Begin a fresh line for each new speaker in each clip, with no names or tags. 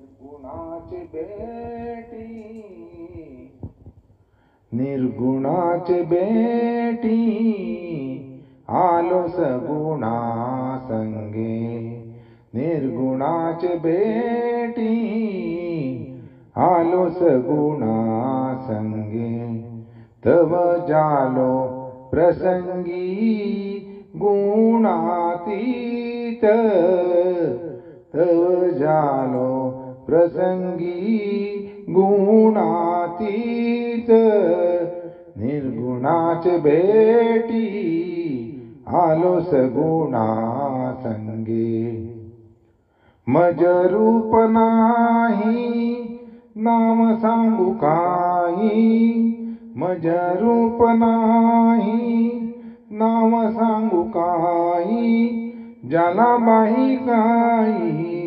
गुणाचे बेटी निर्गुणाचे बेटी आलो सगुणा संगे निर्गुणाचे बेटी आलो सगुणा संगे तव जालो प्रसंगी गुणातीत तव जालो प्रसंगी गुणातीत निर्गुणाचे बेटी आलो सगुणा संगे मज रूप नाही नाम सांगू काही मज रूप नाही नाम सांगू काही ज्याला बाई काही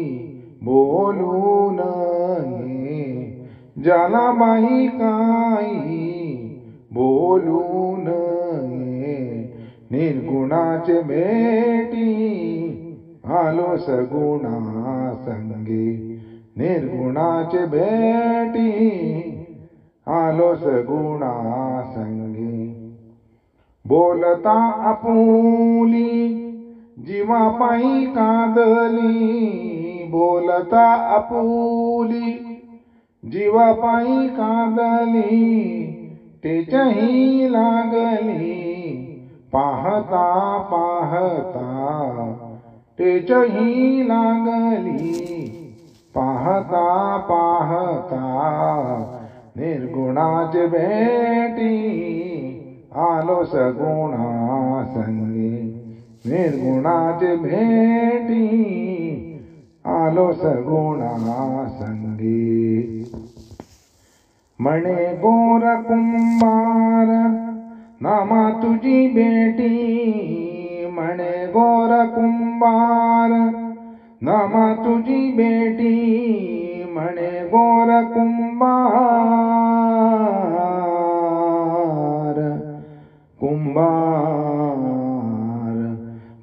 बोलू नये ज्याला बाई काही बोलू नये निर्गुणाचे बेटी आलो सगुणा संगे निर्गुणाचे बेटी आलो सगुणा संगे बोलता आपुली जीवा पायी कांदली बोलता आपुली जीवा पायी कांदली तेचही लागली पाहता पाहता तेचही लागली पाहता पाहता निर्गुणाचे बेटी आलो सगुणा संगे निर्गुणाचे बेटी आलो सगुणा संगे म्हणे गोर कुंभार नामा तुझी बेटी म्हणे गोर कुंभार नामा तुझी बेटी म्हणे गोर कुंभार कुंभार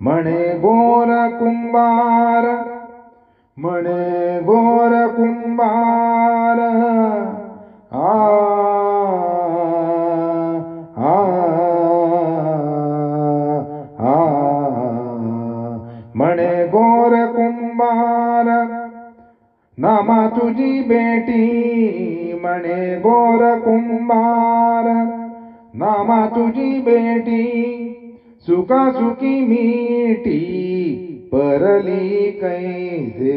म्हणे गोर कुंभार म्हणे गोर कुंभार आ आ आ म्हणे गोर कुंभार नामा तुझी बेटी म्हणे गोर कुंभार नामा तुझी बेटी सुखा सुखी मीठी परली कैसे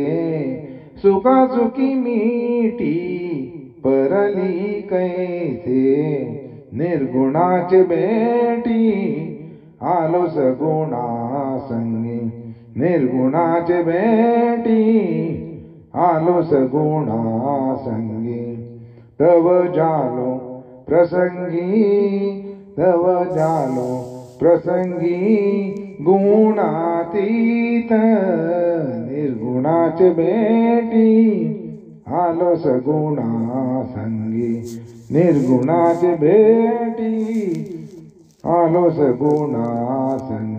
सुखा सुखी मीठी परली कैसे निर्गुणाचे बेटी आलो सगुणा संगे निर्गुणाचे बेटी आलो सगुणा संगे तव जालो प्रसंगी तव जालो प्रसंगी गुणातीत निर्गुणाचे बेटी आलो सगुणा संगे निर्गुणाचे बेटी आलो सगुणा संगे